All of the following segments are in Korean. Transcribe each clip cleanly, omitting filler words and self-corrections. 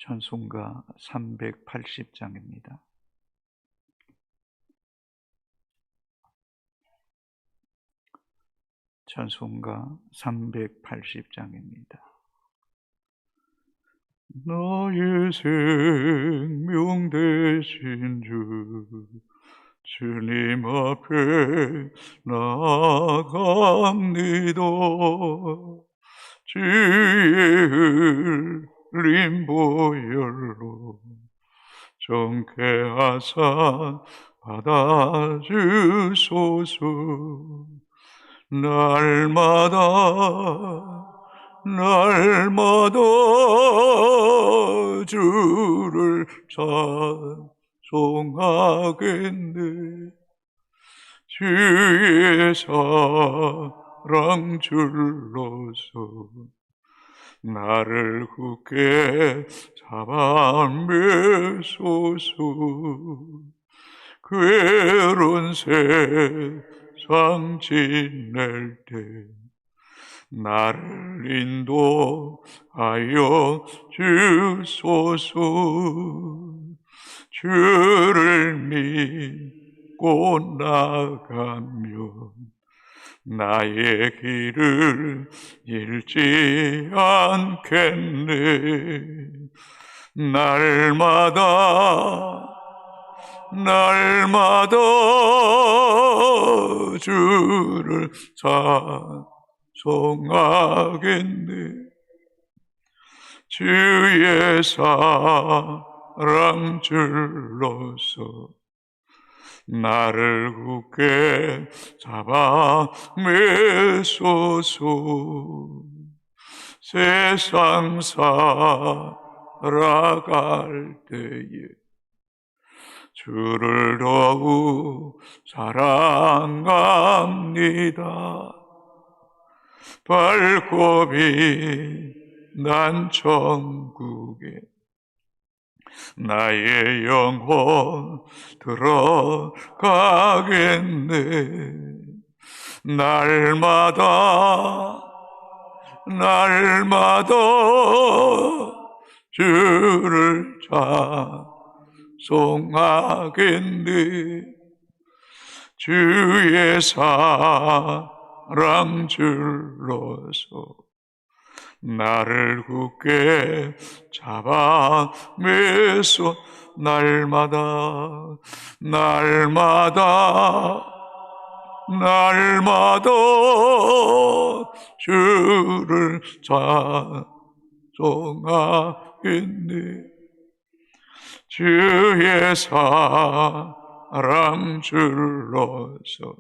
찬송가 380장입니다. 찬송가 380장입니다. 나의 생명 되신 주님 앞에 나아갑니다. 주의 흘린 보혈로 정케 하사 받아주소서. 날마다 주를 찬송하겠네. 주의 사랑 줄로서 나를 굳게 잡아 매소서. 괴로운 세상 지낼 때 나를 인도하여 주소서. 주를 믿고 나가면 나의 길을 잃지 않겠네. 날마다 주를 찬송하겠네. 주의 사랑 줄로서 나를 굳게 잡아 매소서. 세상 살아갈 때에 주를 더욱 사랑합니다. 밝고 빛난 천국에 나의 영혼 들어가겠네. 날마다 주를 찬송하겠네. 주의 사랑 줄로서 나를 굳게 잡아 매소. 날마다 주를 찬송하겠네. 주의 사랑 줄로서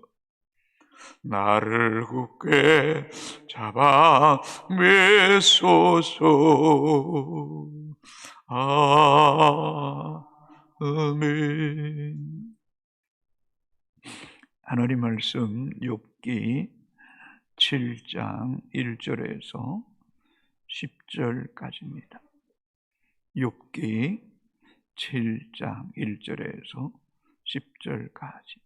나를 굳게 잡아 매소서. 아멘. 하나님 말씀 욥기 7장 1절에서 10절까지입니다. 욥기 7장 1절에서 10절까지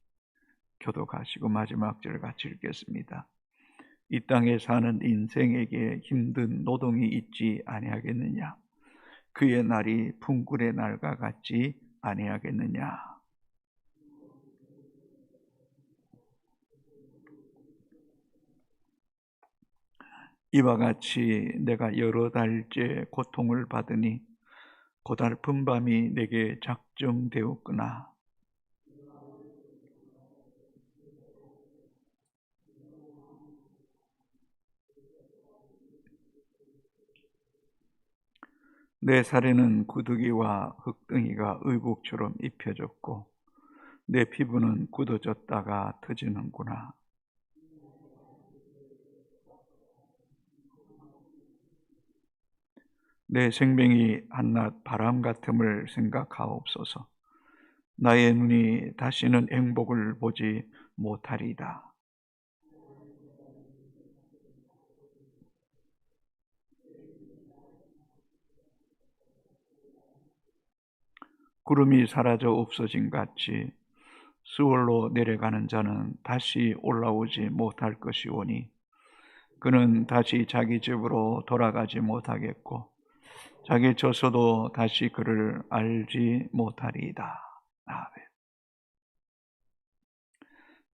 교독하시고 마지막 절 같이 읽겠습니다. 이 땅에 사는 인생에게 힘든 노동이 있지 아니하겠느냐? 그의 날이 풍굴의 날과 같지 아니하겠느냐? 이와 같이 내가 여러 달째 고통을 받으니 고달픈 밤이 내게 작정되었구나. 내 살에는 구더기와 흙등이가 의국처럼 입혀졌고 내 피부는 굳어졌다가 터지는구나. 내 생명이 한낱 바람 같음을 생각하옵소서. 나의 눈이 다시는 행복을 보지 못하리이다. 구름이 사라져 없어진 같이 수월로 내려가는 자는 다시 올라오지 못할 것이오니 그는 다시 자기 집으로 돌아가지 못하겠고 자기 져서도 다시 그를 알지 못하리이다. 아멘.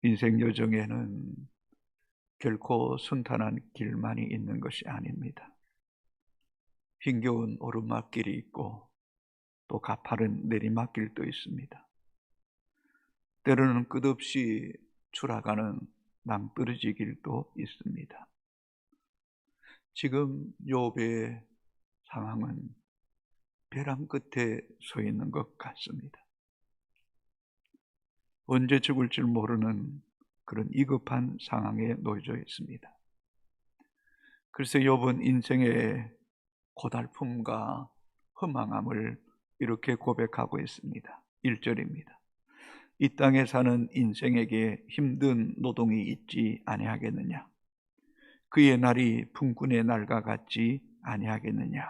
인생 여정에는 결코 순탄한 길만이 있는 것이 아닙니다. 힘겨운 오르막길이 있고 또 가파른 내리막길도 있습니다. 때로는 끝없이 추락하는 낭떠러지 길도 있습니다. 지금 욥의 상황은 벼랑 끝에 서 있는 것 같습니다. 언제 죽을 줄 모르는 그런 위급한 상황에 놓여져 있습니다. 그래서 욥은 인생의 고달픔과 허망함을 이렇게 고백하고 있습니다. 1절입니다. 이 땅에 사는 인생에게 힘든 노동이 있지 아니하겠느냐? 그의 날이 품꾼의 날과 같지 아니하겠느냐?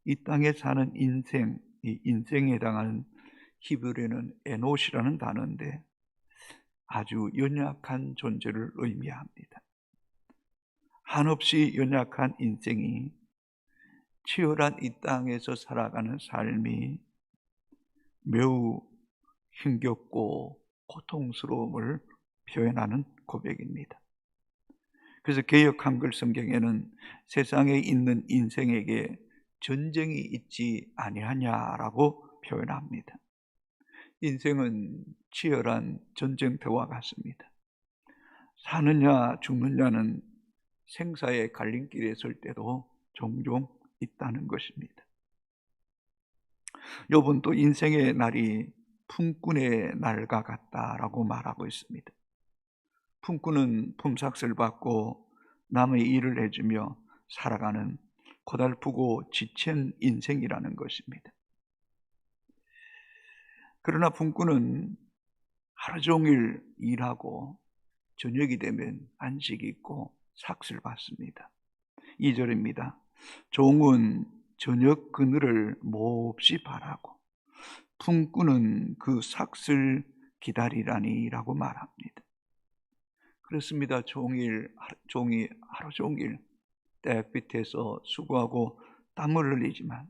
이 땅에 사는 인생, 이 인생에 해당하는 히브리어는 에노시라는 단어인데 아주 연약한 존재를 의미합니다. 한없이 연약한 인생이 치열한 이 땅에서 살아가는 삶이 매우 힘겹고 고통스러움을 표현하는 고백입니다. 그래서 개역 한글 성경에는 세상에 있는 인생에게 전쟁이 있지 아니하냐라고 표현합니다. 인생은 치열한 전쟁터와 같습니다. 사느냐 죽느냐는 생사의 갈림길에 설 때도 종종 있다는 것입니다. 욥은 또 인생의 날이 품꾼의 날과 같다라고 말하고 있습니다. 품꾼은 품삯을 받고 남의 일을 해주며 살아가는 고달프고 지친 인생이라는 것입니다. 그러나 품꾼은 하루 종일 일하고 저녁이 되면 안식이 있고 삭슬 받습니다. 2절입니다. 종은 저녁 그늘을 몹시 바라고 품꾼은 그 삭슬 기다리라니 라고 말합니다. 그렇습니다. 종이 하루 종일 땡빛에서 수고하고 땀을 흘리지만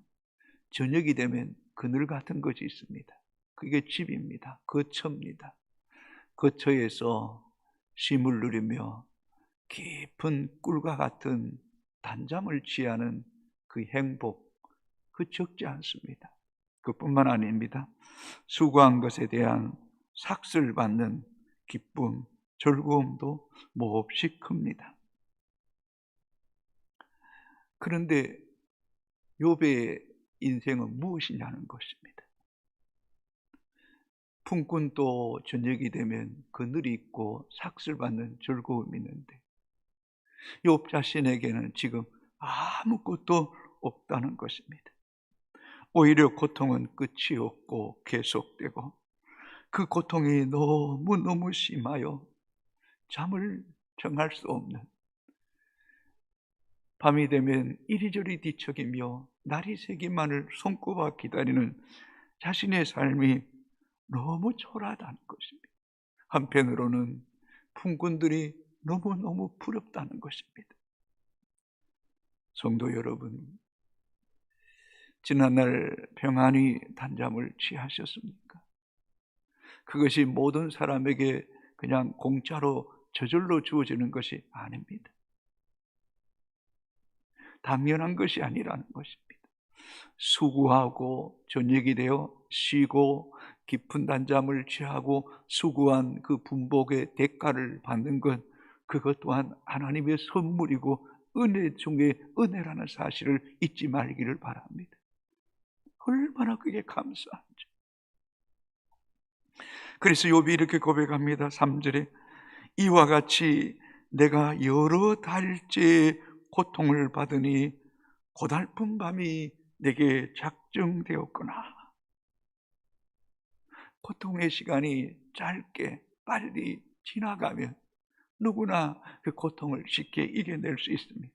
저녁이 되면 그늘 같은 것이 있습니다. 그게 집입니다. 거처입니다. 거처에서 쉼을 누리며 깊은 꿀과 같은 단잠을 취하는 그 행복, 그 적지 않습니다. 그뿐만 아닙니다. 수고한 것에 대한 삭슬 받는 기쁨, 즐거움도 몹시 큽니다. 그런데 욥의 인생은 무엇이냐는 것입니다. 품꾼도 저녁이 되면 그늘이 있고 삭슬 받는 즐거움이 있는데 욥 자신에게는 지금 아무것도 없다는 것입니다. 오히려 고통은 끝이 없고 계속되고 그 고통이 너무너무 심하여 잠을 정할 수 없는, 밤이 되면 이리저리 뒤척이며 날이 새기만을 손꼽아 기다리는 자신의 삶이 너무 초라하다는 것입니다. 한편으로는 품꾼들이 너무너무 부럽다는 것입니다. 성도 여러분, 지난날 평안히 단잠을 취하셨습니까? 그것이 모든 사람에게 그냥 공짜로 저절로 주어지는 것이 아닙니다. 당연한 것이 아니라는 것입니다. 수고하고 저녁이 되어 쉬고 깊은 단잠을 취하고 수고한 그 분복의 대가를 받는 것, 그것 또한 하나님의 선물이고 은혜 중에 은혜라는 사실을 잊지 말기를 바랍니다. 얼마나 그게 감사한지. 그래서 욥이 이렇게 고백합니다. 3절에 이와 같이 내가 여러 달째 고통을 받으니 고달픈 밤이 내게 작정되었구나. 고통의 시간이 짧게 빨리 지나가면 누구나 그 고통을 쉽게 이겨낼 수 있습니다.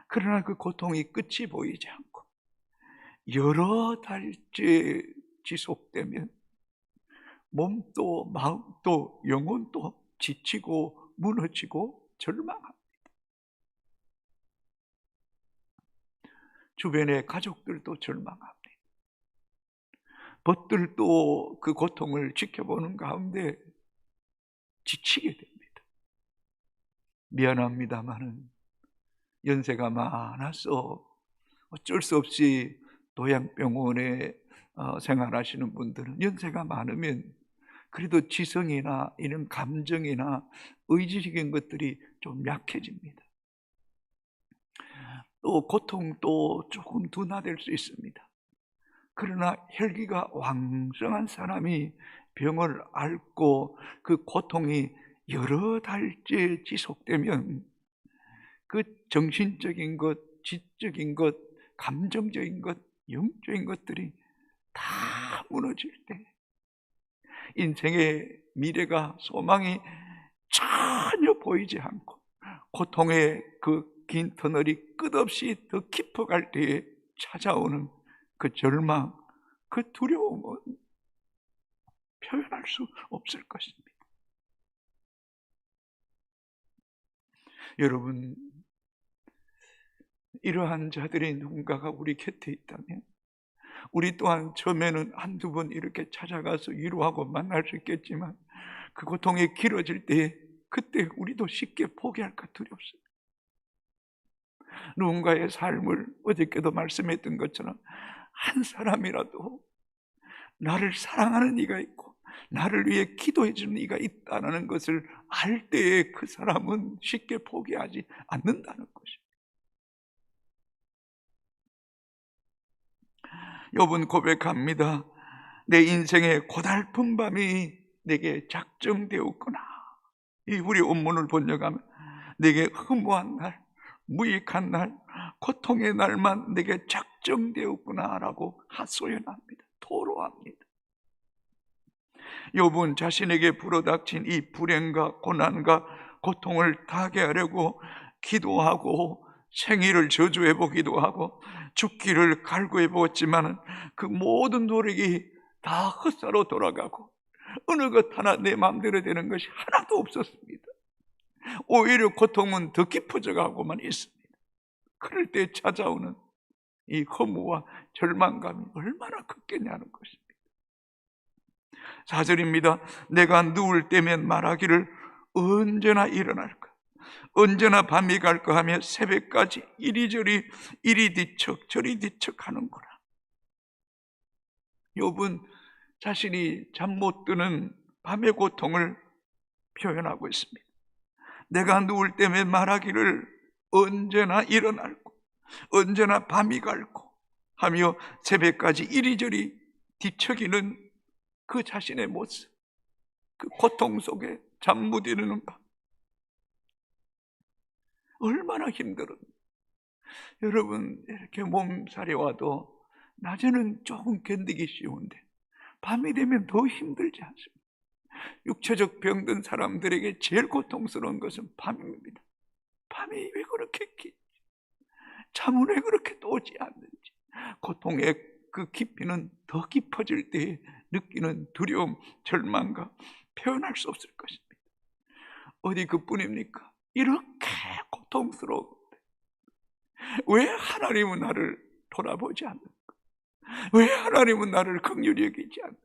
그러나 그 고통이 끝이 보이지 않고 여러 달째 지속되면 몸도 마음도 영혼도 지치고 무너지고 절망합니다. 주변의 가족들도 절망합니다. 벗들도 그 고통을 지켜보는 가운데 지치게 됩니다. 미안합니다마는 연세가 많아서 어쩔 수 없이 도양병원에 생활하시는 분들은 연세가 많으면 그래도 지성이나 이런 감정이나 의지적인 것들이 좀 약해집니다. 또 고통도 조금 둔화될 수 있습니다. 그러나 혈기가 왕성한 사람이 병을 앓고 그 고통이 여러 달째 지속되면 그 정신적인 것, 지적인 것, 감정적인 것, 영적인 것들이 다 무너질 때 인생의 미래가 소망이 전혀 보이지 않고 고통의 그 긴 터널이 끝없이 더 깊어갈 때에 찾아오는 그 절망, 그 두려움은 표현할 수 없을 것입니다. 여러분, 이러한 자들의 누군가가 우리 곁에 있다면 우리 또한 처음에는 한두 번 이렇게 찾아가서 위로하고 만날 수 있겠지만 그 고통이 길어질 때 그때 우리도 쉽게 포기할까 두렵습니다. 누군가의 삶을 어저께도 말씀했던 것처럼 한 사람이라도 나를 사랑하는 이가 있고 나를 위해 기도해 주는 이가 있다는 것을 알 때에 그 사람은 쉽게 포기하지 않는다는 것입니다. 욥은 고백합니다. 내 인생의 고달픈 밤이 내게 작정되었구나. 이 우리 원문을 번역하면 내게 허무한 날, 무익한 날, 고통의 날만 내게 작정되었구나 라고 하소연합니다. 토로합니다. 욥은 자신에게 불어닥친 이 불행과 고난과 고통을 타개하려고 기도하고 생일을 저주해 보기도 하고 죽기를 갈구해 보았지만 그 모든 노력이 다 헛사로 돌아가고 어느 것 하나 내 마음대로 되는 것이 하나도 없었습니다. 오히려 고통은 더 깊어져 가고만 있습니다. 그럴 때 찾아오는 이 허무와 절망감이 얼마나 컸겠냐는 것입니다. 4절입니다. 내가 누울 때면 말하기를 언제나 일어날까, 언제나 밤이 갈까 하며 새벽까지 이리저리 이리 뒤척 저리 뒤척 하는구나. 욥은 자신이 잠 못 드는 밤의 고통을 표현하고 있습니다. 내가 누울 때면 말하기를 언제나 일어날고 언제나 밤이 갈고 하며 새벽까지 이리저리 뒤척이는 그 자신의 모습, 그 고통 속에 잠 못 이루는 밤, 얼마나 힘들었는지. 여러분, 이렇게 몸살이 와도 낮에는 조금 견디기 쉬운데 밤이 되면 더 힘들지 않습니까? 육체적 병든 사람들에게 제일 고통스러운 것은 밤입니다. 밤이 왜 그렇게 깊지? 잠은 왜 그렇게 오지 않는지. 고통의 그 깊이는 더 깊어질 때 느끼는 두려움, 절망과 표현할 수 없을 것입니다. 어디 그뿐입니까? 이렇게 고통스러운데 왜 하나님은 나를 돌아보지 않는가? 왜 하나님은 나를 긍휼히 여기지 않는가?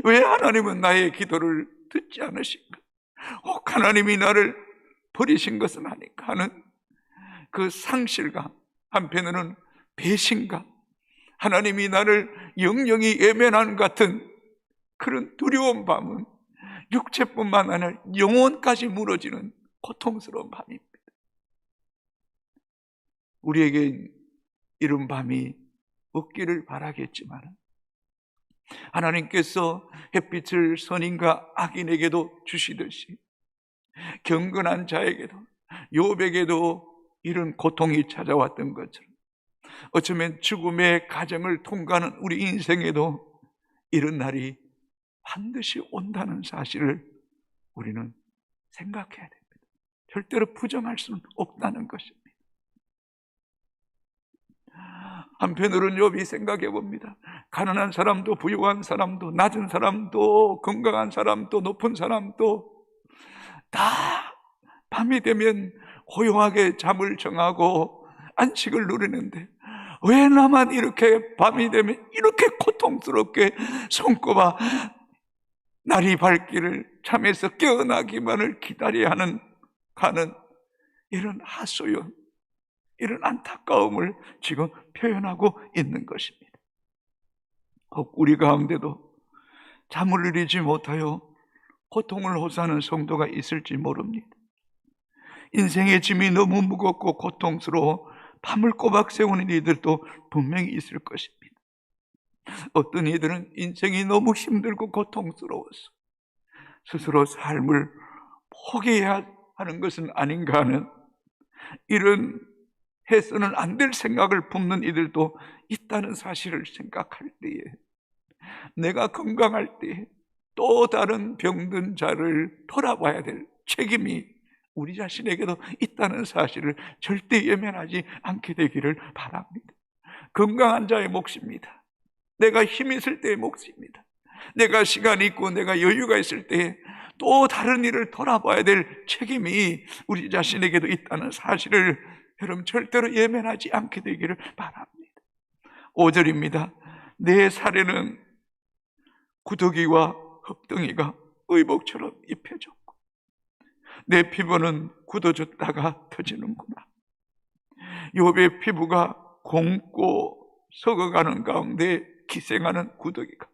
왜 하나님은 나의 기도를 듣지 않으신가? 혹 하나님이 나를 버리신 것은 아닌가 하는 그 상실감, 한편으로는 배신감, 하나님이 나를 영영이 외면하는 같은 그런 두려운 밤은 육체뿐만 아니라 영혼까지 무너지는 고통스러운 밤입니다. 우리에게 이런 밤이 없기를 바라겠지만 하나님께서 햇빛을 선인과 악인에게도 주시듯이 경건한 자에게도 욥에게도 이런 고통이 찾아왔던 것처럼 어쩌면 죽음의 과정을 통과하는 우리 인생에도 이런 날이 반드시 온다는 사실을 우리는 생각해야 됩니다. 절대로 부정할 수는 없다는 것입니다. 한편으로는 욥이 생각해 봅니다. 가난한 사람도 부유한 사람도 낮은 사람도 건강한 사람도 높은 사람도 다 밤이 되면 고요하게 잠을 정하고 안식을 누리는데 왜 나만 이렇게 밤이 되면 이렇게 고통스럽게 손꼽아 날이 밝기를 잠에서 깨어나기만을 기다려야 가는 이런 하소연, 이런 안타까움을 지금 표현하고 있는 것입니다. 혹 우리 가운데도 잠을 이루지 못하여 고통을 호소하는 성도가 있을지 모릅니다. 인생의 짐이 너무 무겁고 고통스러워 밤을 꼬박 세우는 이들도 분명히 있을 것입니다. 어떤 이들은 인생이 너무 힘들고 고통스러워서 스스로 삶을 포기해야 하는 것은 아닌가 하는 이런 해서는 안 될 생각을 품는 이들도 있다는 사실을 생각할 때에, 내가 건강할 때 또 다른 병든 자를 돌아봐야 될 책임이 우리 자신에게도 있다는 사실을 절대 외면하지 않게 되기를 바랍니다. 건강한 자의 몫입니다. 내가 힘이 있을 때의 몫입니다. 내가 시간이 있고 내가 여유가 있을 때 또 다른 일을 돌아봐야 될 책임이 우리 자신에게도 있다는 사실을 여러분 절대로 외면하지 않게 되기를 바랍니다. 5절입니다. 내 살에는 구더기와 흡덩이가 의복처럼 입혀졌고 내 피부는 굳어졌다가 터지는구나. 욥의 피부가 곪고 썩어가는 가운데 기생하는 구더기가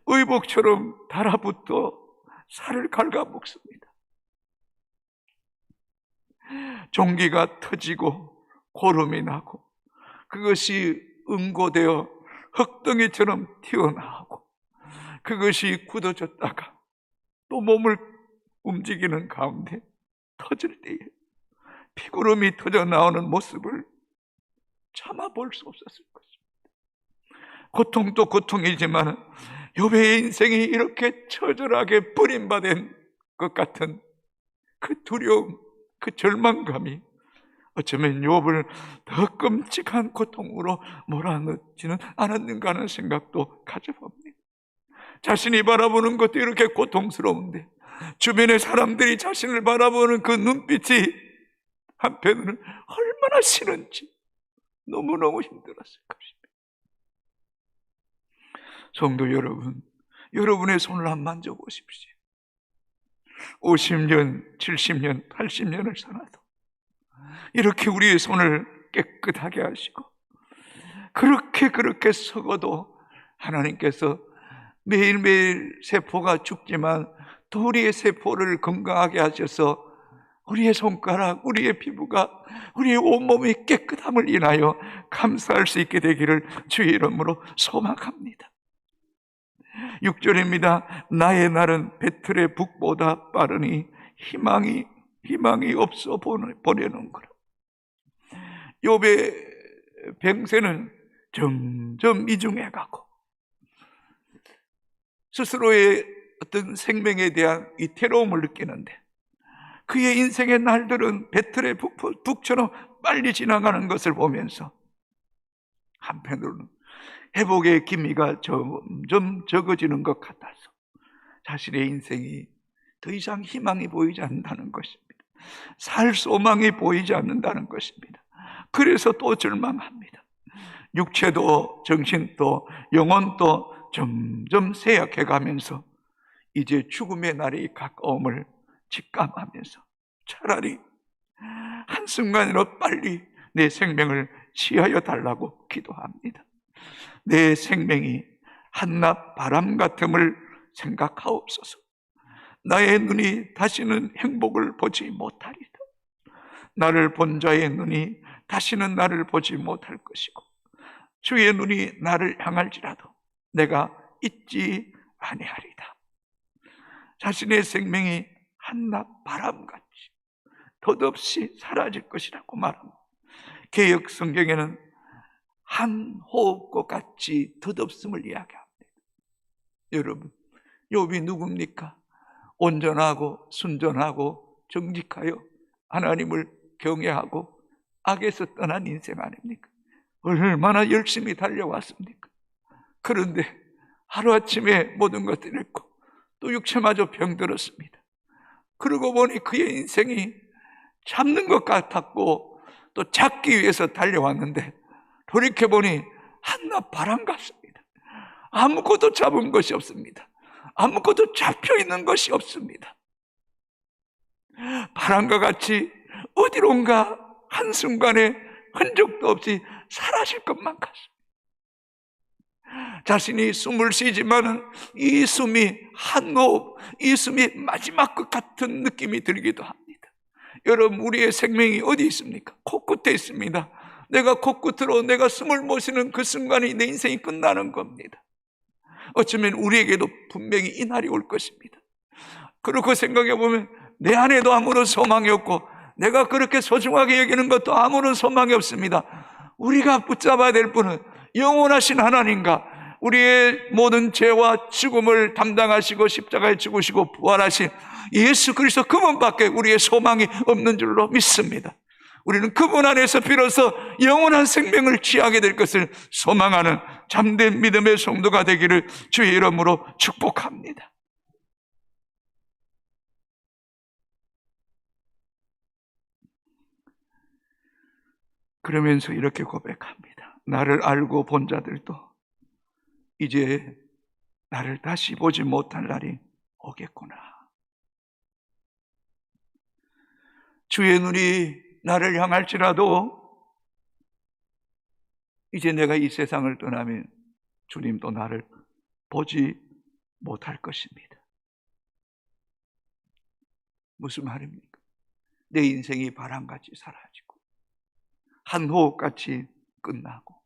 의복처럼 달아붙어 살을 갉아먹습니다. 종기가 터지고 고름이 나고 그것이 응고되어 흙덩이처럼 튀어나오고 그것이 굳어졌다가 또 몸을 움직이는 가운데 터질 때에 피구름이 터져 나오는 모습을 참아 볼 수 없었을 것입니다. 고통도 고통이지만 욥의 인생이 이렇게 처절하게 버림받은 것 같은 그 두려움, 그 절망감이 어쩌면 욥을 더 끔찍한 고통으로 몰아넣지는 않았는가 하는 생각도 가져봅니다. 자신이 바라보는 것도 이렇게 고통스러운데 주변의 사람들이 자신을 바라보는 그 눈빛이 한편으로는 얼마나 싫은지 너무너무 힘들었을 것입니다. 성도 여러분, 여러분의 손을 한번 만져보십시오. 50년, 70년, 80년을 살아도 이렇게 우리의 손을 깨끗하게 하시고 그렇게 썩어도 하나님께서 매일매일 세포가 죽지만 또 우리의 세포를 건강하게 하셔서 우리의 손가락, 우리의 피부가, 우리의 온몸이 깨끗함을 인하여 감사할 수 있게 되기를 주의 이름으로 소망합니다. 6절입니다. 나의 날은 배틀의 북보다 빠르니 희망이 없어 보내는구나. 욥의 병세는 점점 미중해 가고 스스로의 어떤 생명에 대한 이태로움을 느끼는데 그의 인생의 날들은 배틀의 북처럼 빨리 지나가는 것을 보면서 한편으로는 회복의 기미가 점점 적어지는 것 같아서 자신의 인생이 더 이상 희망이 보이지 않는다는 것입니다. 살 소망이 보이지 않는다는 것입니다. 그래서 또 절망합니다. 육체도 정신도 영혼도 점점 쇠약해 가면서 이제 죽음의 날이 가까움을 직감하면서 차라리 한순간이라도 빨리 내 생명을 취하여 달라고 기도합니다. 내 생명이 한낮 바람 같음을 생각하옵소서. 나의 눈이 다시는 행복을 보지 못하리라. 나를 본 자의 눈이 다시는 나를 보지 못할 것이고 주의 눈이 나를 향할지라도 내가 잊지 아니하리다. 자신의 생명이 한낮 바람같이 덧없이 사라질 것이라고 말합니다. 개역 성경에는 한 호흡과 같이 덧없음을 이야기합니다. 여러분, 욥이 누굽니까? 온전하고 순전하고 정직하여 하나님을 경외하고 악에서 떠난 인생 아닙니까? 얼마나 열심히 달려왔습니까? 그런데 하루아침에 모든 것들을 잃고 또 육체마저 병들었습니다. 그러고 보니 그의 인생이 잡는 것 같았고 또 잡기 위해서 달려왔는데 돌이켜보니 한낱 바람 같습니다. 아무것도 잡은 것이 없습니다. 아무것도 잡혀있는 것이 없습니다. 바람과 같이 어디론가 한순간에 흔적도 없이 사라질 것만 같습니다. 자신이 숨을 쉬지만은 이 숨이 한 호흡, 이 숨이 마지막 것 같은 느낌이 들기도 합니다. 여러분, 우리의 생명이 어디 있습니까? 코끝에 있습니다. 내가 코끝으로 내가 숨을 못 쉬는 그 순간이 내 인생이 끝나는 겁니다. 어쩌면 우리에게도 분명히 이 날이 올 것입니다. 그렇게 생각해 보면 내 안에도 아무런 소망이 없고 내가 그렇게 소중하게 여기는 것도 아무런 소망이 없습니다. 우리가 붙잡아야 될 분은 영원하신 하나님과 우리의 모든 죄와 죽음을 담당하시고 십자가에 죽으시고 부활하신 예수 그리스도 그분밖에 우리의 소망이 없는 줄로 믿습니다. 우리는 그분 안에서 비로소 영원한 생명을 취하게 될 것을 소망하는 참된 믿음의 성도가 되기를 주의 이름으로 축복합니다. 그러면서 이렇게 고백합니다. 나를 알고 본 자들도 이제 나를 다시 보지 못할 날이 오겠구나. 주의 눈이 나를 향할지라도 이제 내가 이 세상을 떠나면 주님도 나를 보지 못할 것입니다. 무슨 말입니까? 내 인생이 바람같이 사라지고 한 호흡같이 끝나고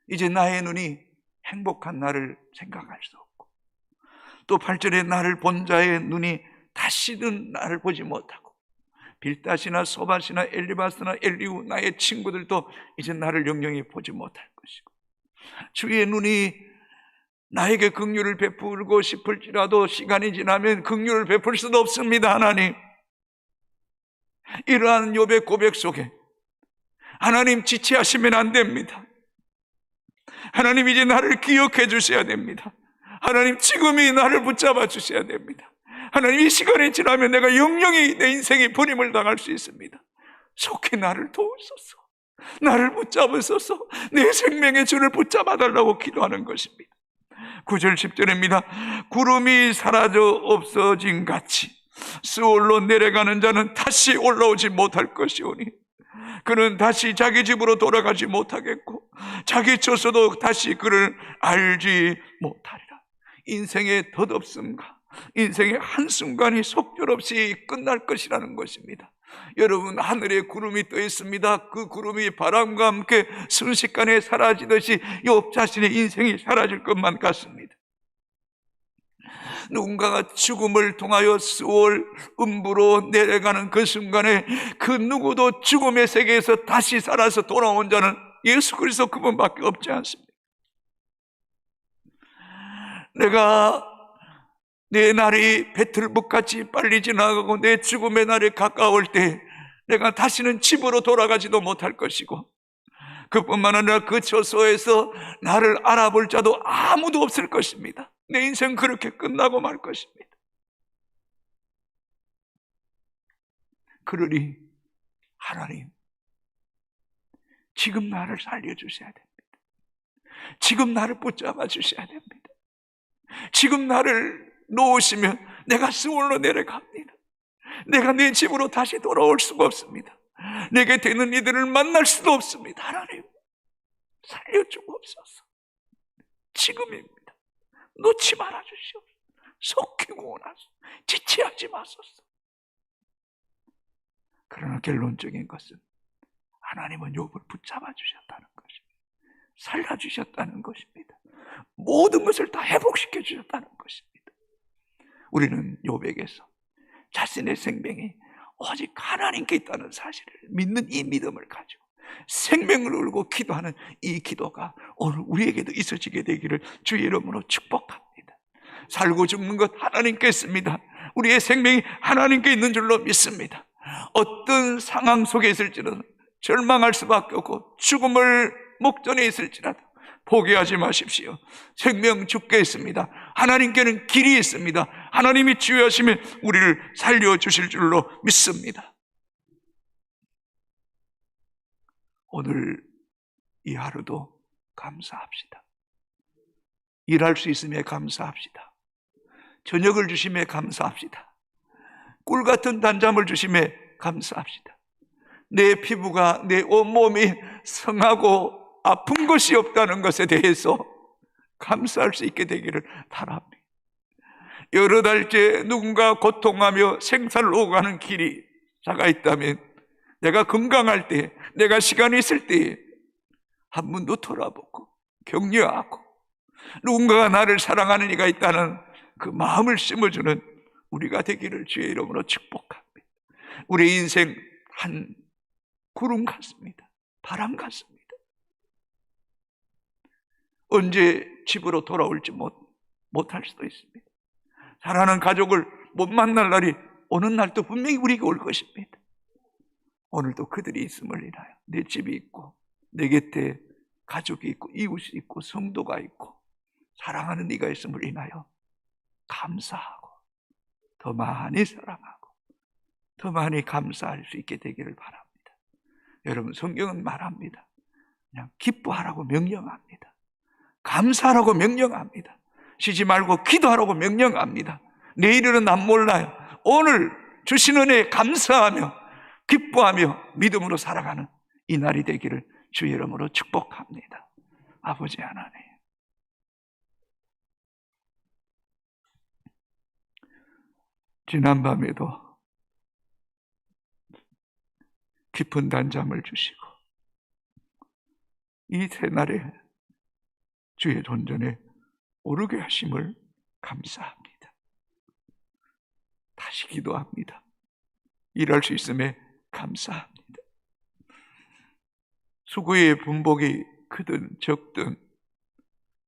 이제 나의 눈이 행복한 나를 생각할 수 없고 또 8절에 나를 본 자의 눈이 다시는 나를 보지 못하고 빌닷이나 소밧이나 엘리바스나 엘리우 나의 친구들도 이제 나를 영영히 보지 못할 것이고 주의 눈이 나에게 긍휼을 베풀고 싶을지라도 시간이 지나면 긍휼을 베풀 수도 없습니다. 하나님, 이러한 욥의 고백 속에 하나님 지체하시면 안 됩니다. 하나님 이제 나를 기억해 주셔야 됩니다. 하나님 지금이 나를 붙잡아 주셔야 됩니다. 하나님 이 시간이 지나면 내가 영영히 내 인생이 버림을 당할 수 있습니다. 속히 나를 도우소서, 나를 붙잡으소서, 내 생명의 주를 붙잡아 달라고 기도하는 것입니다. 9절 10절입니다. 구름이 사라져 없어진 같이 스올로 내려가는 자는 다시 올라오지 못할 것이오니 그는 다시 자기 집으로 돌아가지 못하겠고 자기 처소도 다시 그를 알지 못하리라. 인생의 덧없음과 인생의 한순간이 속절없이 끝날 것이라는 것입니다. 여러분, 하늘에 구름이 떠 있습니다. 그 구름이 바람과 함께 순식간에 사라지듯이 욥 자신의 인생이 사라질 것만 같습니다. 누군가가 죽음을 통하여 스올 음부로 내려가는 그 순간에 그 누구도 죽음의 세계에서 다시 살아서 돌아온 자는 예수 그리스도 그분밖에 없지 않습니다. 내가 내 날이 배틀북같이 빨리 지나가고 내 죽음의 날이 가까울 때 내가 다시는 집으로 돌아가지도 못할 것이고 그뿐만 아니라 그 처소에서 나를 알아볼 자도 아무도 없을 것입니다. 내 인생 그렇게 끝나고 말 것입니다. 그러니 하나님, 지금 나를 살려주셔야 됩니다. 지금 나를 붙잡아 주셔야 됩니다. 지금 나를 놓으시면 내가 스올로 내려갑니다. 내가 내 집으로 다시 돌아올 수가 없습니다. 내게 되는 이들을 만날 수도 없습니다. 하나님, 살려주옵소서. 지금입니다. 놓지 말아 주시옵소서. 속히 구원하소서. 지체하지 마소서. 그러나 결론적인 것은 하나님은 욥을 붙잡아 주셨다는 것입니다. 살려주셨다는 것입니다. 모든 것을 다 회복시켜 주셨다는 것입니다. 우리는 욥에게서 자신의 생명이 오직 하나님께 있다는 사실을 믿는 이 믿음을 가지고 생명을 울고 기도하는 이 기도가 오늘 우리에게도 있어지게 되기를 주의 이름으로 축복합니다. 살고 죽는 것 하나님께 있습니다. 우리의 생명이 하나님께 있는 줄로 믿습니다. 어떤 상황 속에 있을지라도 절망할 수밖에 없고 죽음을 목전에 있을지라도 포기하지 마십시오. 생명 주께 있습니다. 하나님께는 길이 있습니다. 하나님이 주여하시면 우리를 살려주실 줄로 믿습니다. 오늘 이 하루도 감사합시다. 일할 수 있음에 감사합시다. 저녁을 주심에 감사합시다. 꿀 같은 단잠을 주심에 감사합시다. 내 피부가, 내 온몸이 성하고 아픈 것이 없다는 것에 대해서 감사할 수 있게 되기를 바랍니다. 여러 달째 누군가 고통하며 생사를 오가는 길이 자가 있다면, 내가 건강할 때, 내가 시간이 있을 때 한 번도 돌아보고 격려하고 누군가가 나를 사랑하는 이가 있다는 그 마음을 심어주는 우리가 되기를 주의 이름으로 축복합니다. 우리 인생 한 구름 같습니다. 바람 같습니다. 언제 집으로 돌아올지 못할 수도 있습니다. 사랑하는 가족을 못 만날 날이 오는 날도 분명히 우리에게 올 것입니다. 오늘도 그들이 있음을 인하여 내 집이 있고, 내 곁에 가족이 있고, 이웃이 있고, 성도가 있고, 사랑하는 이가 있음을 인하여 감사하고 더 많이 사랑하고 더 많이 감사할 수 있게 되기를 바랍니다. 여러분, 성경은 말합니다. 그냥 기뻐하라고 명령합니다. 감사하라고 명령합니다. 쉬지 말고 기도하라고 명령합니다. 내일은 난 몰라요. 오늘 주신 은혜에 감사하며 기뻐하며 믿음으로 살아가는 이 날이 되기를 주의 이름으로 축복합니다. 아버지 하나님, 지난밤에도 깊은 단잠을 주시고 이 새날에 주의 존전에 오르게 하심을 감사합니다. 다시 기도합니다. 일할 수 있음에 감사합니다. 수고의 분복이 크든 적든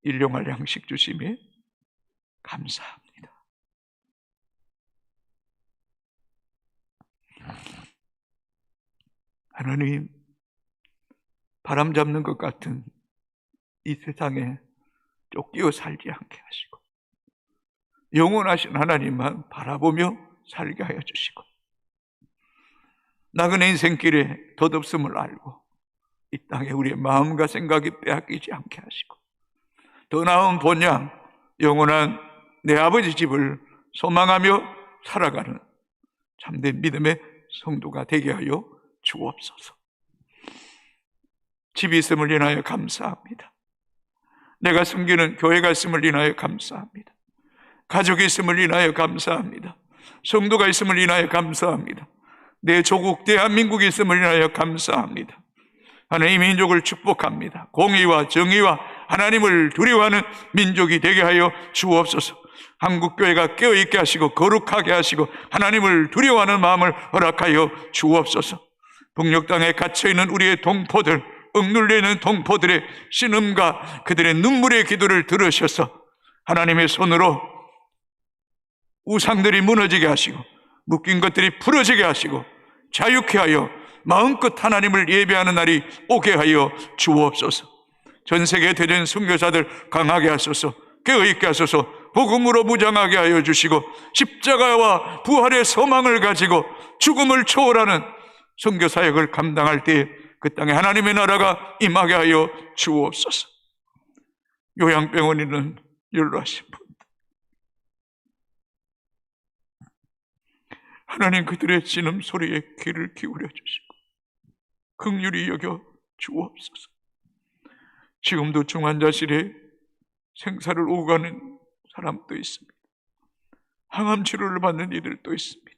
일용할 양식 주심에 감사합니다. 하나님, 바람 잡는 것 같은 이 세상에 쫓기어 살지 않게 하시고 영원하신 하나님만 바라보며 살게 하여 주시고, 나그네 인생길에 덧없음을 알고 이 땅에 우리의 마음과 생각이 빼앗기지 않게 하시고, 더 나은 본향 영원한 내 아버지 집을 소망하며 살아가는 참된 믿음의 성도가 되게 하여 주옵소서. 집이 있음을 인하여 감사합니다. 내가 섬기는 교회가 있음을 인하여 감사합니다. 가족이 있음을 인하여 감사합니다. 성도가 있음을 인하여 감사합니다. 내 조국 대한민국이 있음을 인하여 감사합니다. 하나님, 민족을 축복합니다. 공의와 정의와 하나님을 두려워하는 민족이 되게 하여 주옵소서. 한국교회가 깨어있게 하시고 거룩하게 하시고 하나님을 두려워하는 마음을 허락하여 주옵소서. 북녘 땅에 갇혀있는 우리의 동포들, 억눌려 있는 동포들의 신음과 그들의 눈물의 기도를 들으셔서 하나님의 손으로 우상들이 무너지게 하시고 묶인 것들이 풀어지게 하시고 자유케 하여 마음껏 하나님을 예배하는 날이 오게 하여 주옵소서. 전 세계 대전 선교사들 강하게 하소서. 깨어있게 하소서. 복음으로 무장하게 하여 주시고 십자가와 부활의 소망을 가지고 죽음을 초월하는 선교사역을 감당할 때에 그 땅에 하나님의 나라가 임하게 하여 주옵소서. 요양병원에 있는 연로하신 분들, 하나님, 그들의 신음소리에 귀를 기울여 주시고 긍휼히 여겨 주옵소서. 지금도 중환자실에 생사를 오가는 사람도 있습니다. 항암 치료를 받는 이들도 있습니다.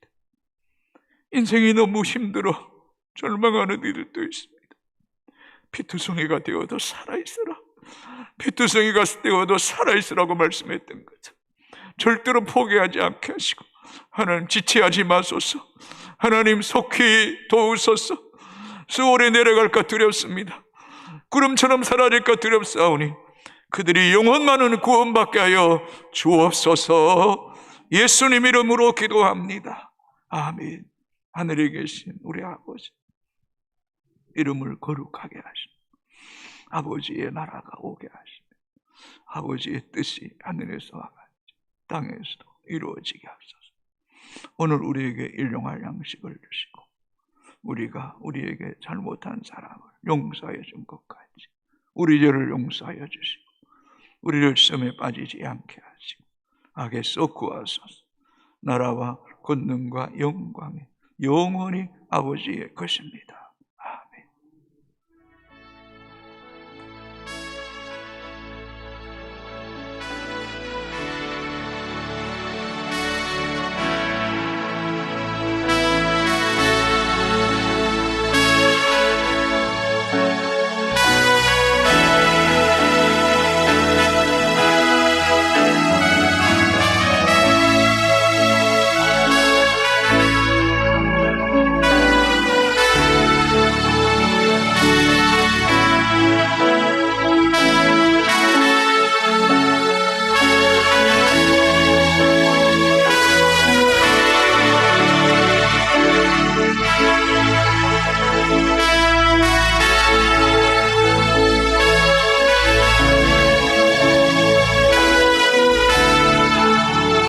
인생이 너무 힘들어 절망하는 이들도 있습니다. 피투성이가 되어도 살아있으라. 피투성이가 되어도 살아있으라고 말씀했던 거죠. 절대로 포기하지 않게 하시고 하나님, 지체하지 마소서. 하나님, 속히 도우소서. 수월에 내려갈까 두렵습니다. 구름처럼 사라질까 두렵사오니 그들이 영원만은 구원받게 하여 주옵소서. 예수님 이름으로 기도합니다. 아멘. 하늘에 계신 우리 아버지, 이름을 거룩하게 하시고 아버지의 나라가 오게 하시며 아버지의 뜻이 하늘에서와 같이 땅에서도 이루어지게 하소서. 오늘 우리에게 일용할 양식을 주시고 우리가 우리에게 잘못한 사람을 용서해 준 것 같이 우리 죄를 용서하여 주시고 우리를 시험에 빠지지 않게 하시고 악에서 구하소서. 나라와 권능과 영광이 영원히 아버지의 것입니다.